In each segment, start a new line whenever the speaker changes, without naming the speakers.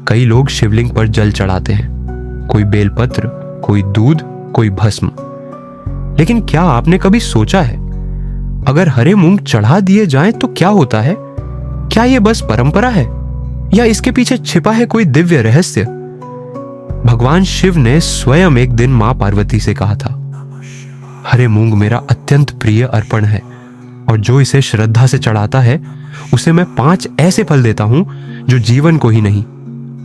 कई लोग शिवलिंग पर जल चढ़ाते हैं, कोई बेलपत्र, कोई दूध, कोई भस्म। लेकिन क्या आपने कभी सोचा है, अगर हरे मूंग चढ़ा दिए जाएं तो क्या होता है? क्या यह बस परंपरा है या इसके पीछे छिपा है कोई दिव्य रहस्य? भगवान शिव ने स्वयं एक दिन मां पार्वती से कहा था, हरे मूंग मेरा अत्यंत प्रिय अर्पण है और जो इसे श्रद्धा से चढ़ाता है उसे मैं 5 ऐसे फल देता हूं जो जीवन को ही नहीं,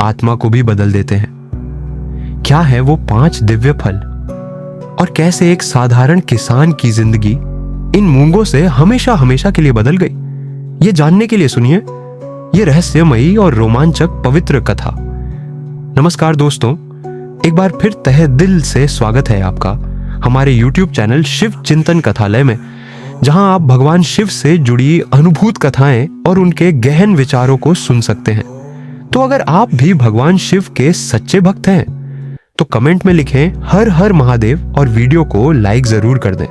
आत्मा को भी बदल देते हैं। क्या है वो 5 दिव्य फल और कैसे एक साधारण किसान की जिंदगी इन मूंगों से हमेशा हमेशा के लिए बदल गई? ये जानने के लिए सुनिए ये रहस्यमयी और रोमांचक पवित्र कथा। नमस्कार दोस्तों, एक बार फिर तहे दिल से स्वागत है आपका हमारे YouTube चैनल शिव चिंतन कथालय में, जहां आप भगवान शिव से जुड़ी अनुभूत कथाएं और उनके गहन विचारों को सुन सकते हैं। तो अगर आप भी भगवान शिव के सच्चे भक्त हैं तो कमेंट में लिखें हर हर महादेव और वीडियो को लाइक जरूर कर दें।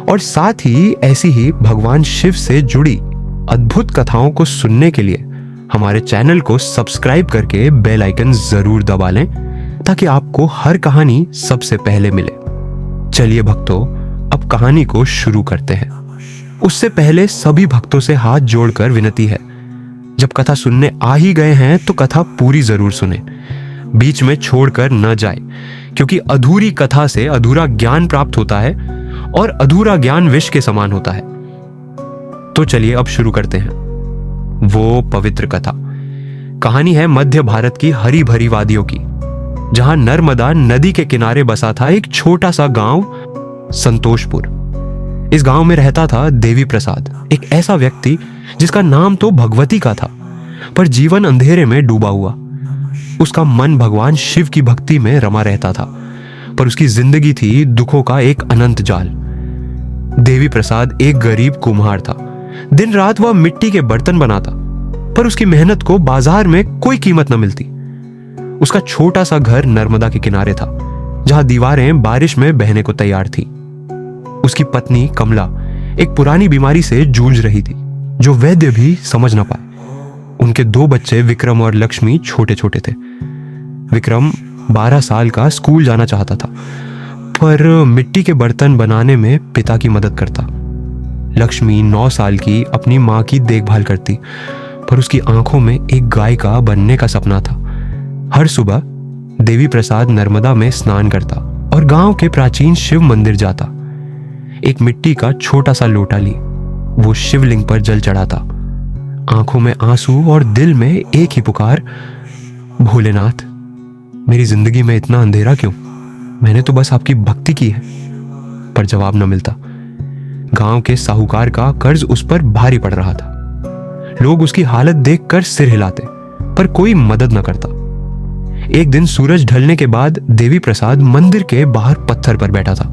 और साथ ही ऐसी ही भगवान शिव से जुड़ी अद्भुत कथाओं को सुनने के लिए हमारे चैनल को सब्सक्राइब करके बेल आइकन जरूर दबा लें ताकि आपको हर कहानी सबसे पहले मिले। चलिए भक्तों, अब कहानी को शुरू करते हैं। उससे पहले सभी भक्तों से हाथ जोड़कर विनती है, जब कथा सुनने आ ही गए हैं तो कथा पूरी जरूर सुने, बीच में छोड़कर न जाए, क्योंकि अधूरी कथा से अधूरा ज्ञान प्राप्त होता है और अधूरा ज्ञान विष के समान होता है। तो चलिए अब शुरू करते हैं वो पवित्र कथा। कहानी है मध्य भारत की हरी भरी वादियों की, जहां नर्मदा नदी के किनारे बसा था एक छोटा सा गांव संतोषपुर। इस गांव में रहता था देवी प्रसाद, एक ऐसा व्यक्ति जिसका नाम तो भगवती का था, पर जीवन अंधेरे में डूबा हुआ। उसका मन भगवान शिव की भक्ति में रमा रहता था, पर उसकी जिंदगी थी दुखों का एक अनंत जाल। देवी प्रसाद एक गरीब कुम्हार था। दिन रात वह मिट्टी के बर्तन बनाता, पर उसकी मेहनत को बाजार में कोई कीमत न मिलती। उसका छोटा सा घर नर्मदा के किनारे था, जहां दीवारें बारिश में बहने को तैयार थी। उसकी पत्नी कमला एक पुरानी बीमारी से जूझ रही थी, जो वैद्य भी समझ न पाए। उनके 2 बच्चे विक्रम और लक्ष्मी छोटे छोटे थे। विक्रम 12 साल का स्कूल जाना चाहता था, पर मिट्टी के बर्तन बनाने में पिता की मदद करता। लक्ष्मी 9 साल की अपनी मां की देखभाल करती, पर उसकी आंखों में एक गायिका बनने का सपना था। हर सुबह देवी प्रसाद नर्मदा में स्नान करता और गांव के प्राचीन शिव मंदिर जाता। एक मिट्टी का छोटा सा लोटा ली वो शिवलिंग पर जल चढ़ाता, आंखों में आंसू और दिल में एक ही पुकार, भोलेनाथ मेरी जिंदगी में इतना अंधेरा क्यों? मैंने तो बस आपकी भक्ति की है। पर जवाब न मिलता। गांव के साहूकार का कर्ज उस पर भारी पड़ रहा था। लोग उसकी हालत देखकर सिर हिलाते, पर कोई मदद न करता। एक दिन सूरज ढलने के बाद देवी प्रसाद मंदिर के बाहर पत्थर पर बैठा था।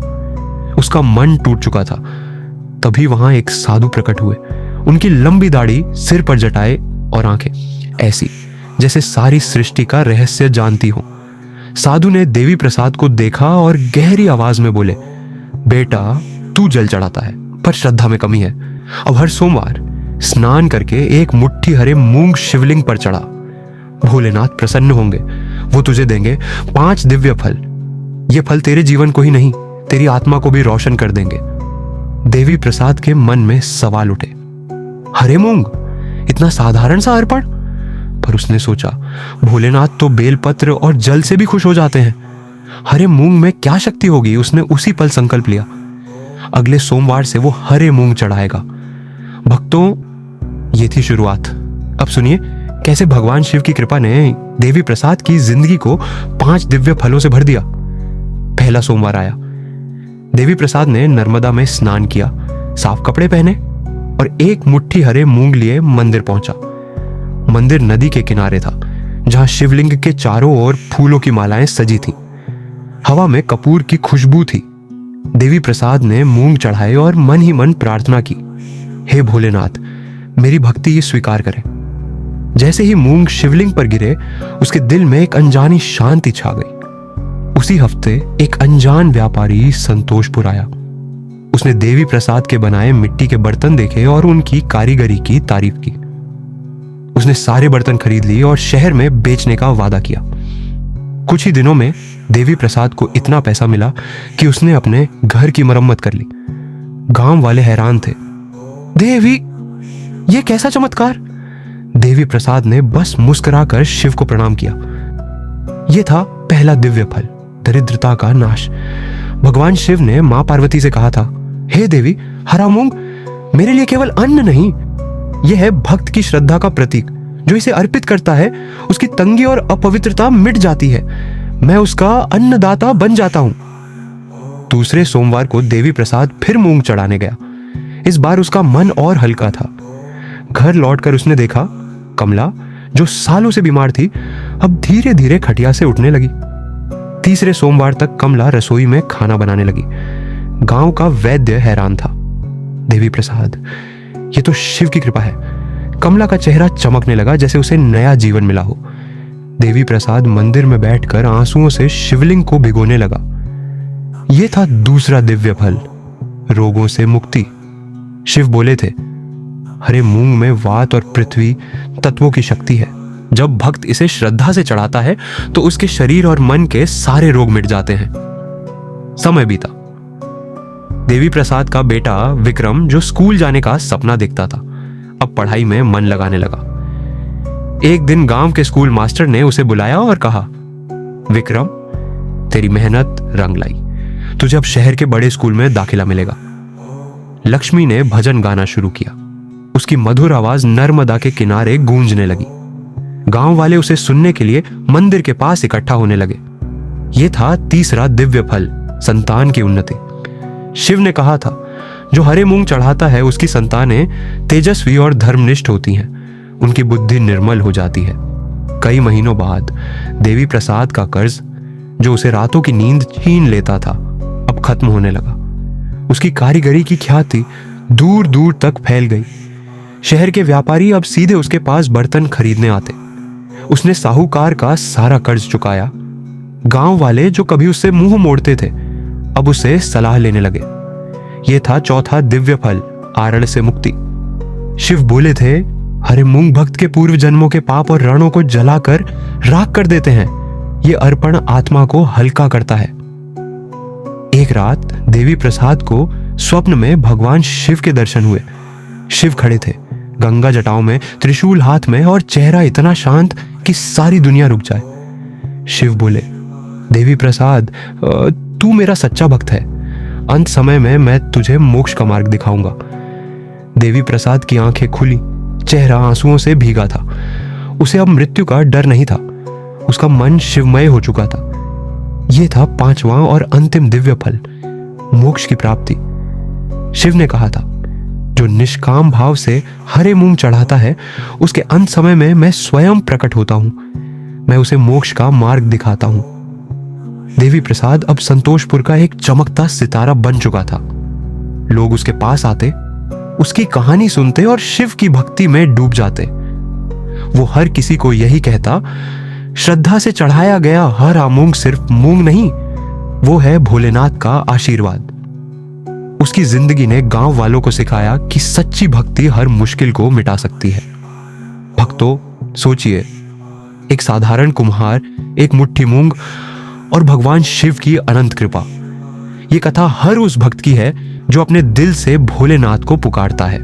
उसका मन टूट चुका था। तभी वहां एक साधु प्रकट हुए। उनकी लंबी दाढ़ी, सिर पर जटाए और आंखें ऐसी जैसे सारी सृष्टि का रहस्य जानती हो। साधु ने देवी प्रसाद को देखा और गहरी आवाज में बोले, बेटा तू जल चढ़ाता है, पर श्रद्धा में कमी है। अब हर सोमवार स्नान करके एक मुट्ठी हरे मूंग शिवलिंग पर चढ़ा। भोलेनाथ प्रसन्न होंगे, वो तुझे देंगे 5 दिव्य फल। ये फल तेरे जीवन को ही नहीं, तेरी आत्मा को भी रोशन कर देंगे। देवी प्रसाद के मन में सवाल उठे, हरे मूंग, इतना साधारण सा अर्पण? पर उसने सोचा, भोलेनाथ तो बेलपत्र और जल से भी खुश हो जाते हैं, हरे मूंग में क्या शक्ति होगी? उसने उसी पल संकल्प लिया, अगले सोमवार से वो हरे मूंग चढ़ाएगा। भक्तों, ये थी शुरुआत। अब सुनिए कैसे भगवान शिव की कृपा ने देवी प्रसाद की जिंदगी को 5 दिव्य फलों से भर दिया। पहला सोमवार आया। देवी प्रसाद ने नर्मदा में स्नान किया, साफ कपड़े पहने और एक मुट्ठी हरे मूंग लिए मंदिर पहुंचा। मंदिर नदी के किनारे था, जहां शिवलिंग के चारों ओर फूलों की मालाएं सजी थीं। हवा में कपूर की खुशबू थी। देवी प्रसाद ने मूंग चढ़ाए और मन ही मन प्रार्थना की, हे भोलेनाथ मेरी भक्ति ये स्वीकार करें। जैसे ही मूंग शिवलिंग पर गिरे, उसके दिल में एक अनजानी शांति छा गई। उसी हफ्ते एक अनजान व्यापारी संतोषपुर आया। उसने देवी प्रसाद के बनाए मिट्टी के बर्तन देखे और उनकी कारीगरी की तारीफ की। उसने सारे बर्तन खरीद लिए और शहर में बेचने का वादा किया। कुछ ही दिनों में देवी प्रसाद को इतना पैसा मिला कि उसने अपने घर की मरम्मत कर ली। गांव वाले हैरान थे। देवी, ये कैसा चमत्कार? देवी प्रसाद ने बस मुस्कुराकर शिव को प्रणाम किया। यह था पहला दिव्य फल, दरिद्रता का नाश। भगवान शिव ने मां पार्वती से कहा था, हे देवी, हरा मूंग मेरे लिए केवल अन्न नहीं, यह है भक्त की श्रद्धा का प्रतीक। जो इसे अर्पित करता है उसकी तंगी और अपवित्रता मिट जाती है। मैं उसका अन्नदाता बन जाता हूं। दूसरे सोमवार को देवी प्रसाद फिर मूंग चढ़ाने गया। इस बार उसका मन और हल्का था। घर लौटकर उसने देखा कमला, जो सालों से बीमार थी, अब धीरे धीरे खटिया से उठने लगी। तीसरे सोमवार तक कमला रसोई में खाना बनाने लगी। गांव का वैद्य हैरान था। देवी प्रसाद, ये तो शिव की कृपा है। कमला का चेहरा चमकने लगा जैसे उसे नया जीवन मिला हो। देवी प्रसाद मंदिर में बैठकर आंसुओं से शिवलिंग को भिगोने लगा। यह था दूसरा दिव्य फल, रोगों से मुक्ति। शिव बोले थे, हरे मूंग में वात और पृथ्वी तत्वों की शक्ति है। जब भक्त इसे श्रद्धा से चढ़ाता है तो उसके शरीर और मन के सारे रोग मिट जाते हैं। समय बीता। देवी प्रसाद का बेटा विक्रम, जो स्कूल जाने का सपना देखता था, अब पढ़ाई में मन लगाने लगा। एक दिन गांव के स्कूल मास्टर ने उसे बुलाया और कहा, विक्रम, तेरी मेहनत रंग लाई। तुझे अब शहर के बड़े स्कूल में दाखिला मिलेगा। लक्ष्मी ने भजन गाना शुरू किया। उसकी मधुर आवाज नर्मदा के किनारे गूंजने लगी। गांव वाले उसे सुनने के लिए मंदिर के पास इकट्ठा होने लगे। यह था तीसरा दिव्य फल, संतान की उन्नति। शिव ने कहा था, जो हरे मूंग चढ़ाता है उसकी संतानें तेजस्वी और धर्मनिष्ठ होती हैं। उनकी बुद्धि निर्मल हो जाती है। कई महीनों बाद देवी प्रसाद का कर्ज, जो उसे रातों की नींद छीन लेता था, अब खत्म होने लगा। उसकी कारीगरी की ख्याति दूर दूर तक फैल गई। शहर के व्यापारी अब सीधे उसके पास बर्तन खरीदने आते। उसने साहूकार का सारा कर्ज चुकाया। गांव वाले जो कभी उससे मुंह मोड़ते थे, अब उसे सलाह लेने लगे। यह था चौथा दिव्य फल, आरड़ से मुक्ति। शिव बोले थे, हरे मूंग भक्त के पूर्व जन्मों के पाप और रणों को जलाकर राख कर देते हैं। यह अर्पण आत्मा को हल्का करता है। एक रात देवी प्रसाद को स्वप्न में भगवान शिव के दर्शन हुए। शिव खड़े थे, गंगा जटाओं में, त्रिशूल हाथ में, और चेहरा इतना शांत कि सारी दुनिया रुक जाए। शिव बोले, देवी प्रसाद, तू मेरा सच्चा भक्त है। अंत समय में मैं तुझे मोक्ष का मार्ग दिखाऊंगा। देवी प्रसाद की आंखें खुली, चेहरा आंसुओं से भीगा था। उसे अब मृत्यु का डर नहीं था। उसका मन शिवमय हो चुका था। यह था पांचवां और अंतिम दिव्य फल, मोक्ष की प्राप्ति। शिव ने कहा था, जो निष्काम भाव से हरे मूंग चढ़ाता है उसके अंत समय में मैं स्वयं प्रकट होता हूं। मैं उसे मोक्ष का मार्ग दिखाता हूं। देवी प्रसाद अब संतोषपुर का एक चमकता सितारा बन चुका था। लोग उसके पास आते, उसकी कहानी सुनते और शिव की भक्ति में डूब जाते। वो हर किसी को यही कहता, श्रद्धा से चढ़ाया गया हरा मूंग सिर्फ मूंग नहीं, वो है भोलेनाथ का आशीर्वाद। उसकी जिंदगी ने गांव वालों को सिखाया कि सच्ची भक्ति हर मुश्किल को मिटा सकती है। भक्तों, सोचिए, एक साधारण कुम्हार, एक मुट्ठी मूंग और भगवान शिव की अनंत कृपा। यह कथा हर उस भक्त की है जो अपने दिल से भोलेनाथ को पुकारता है।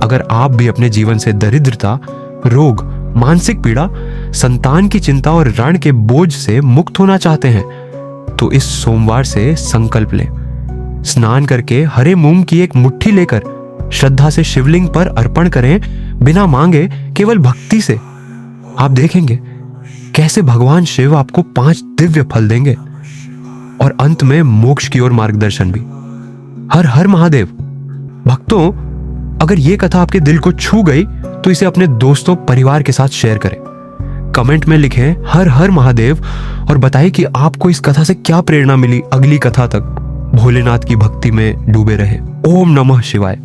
अगर आप भी अपने जीवन से दरिद्रता, रोग, मानसिक पीड़ा, संतान की चिंता और ऋण के बोझ से मुक्त होना चाहते हैं तो इस सोमवार से संकल्प लें। स्नान करके हरे मूंग की एक मुट्ठी लेकर श्रद्धा से शिवलिंग पर अर्पण करें, बिना मांगे, केवल भक्ति से। आप देखेंगे कैसे भगवान शिव आपको 5 दिव्य फल देंगे और अंत में मोक्ष की ओर मार्गदर्शन भी। हर हर महादेव। भक्तों, अगर यह कथा आपके दिल को छू गई तो इसे अपने दोस्तों, परिवार के साथ शेयर करें। कमेंट में लिखें हर हर महादेव और बताएं कि आपको इस कथा से क्या प्रेरणा मिली। अगली कथा तक भोलेनाथ की भक्ति में डूबे रहे। ओम नमः शिवाय।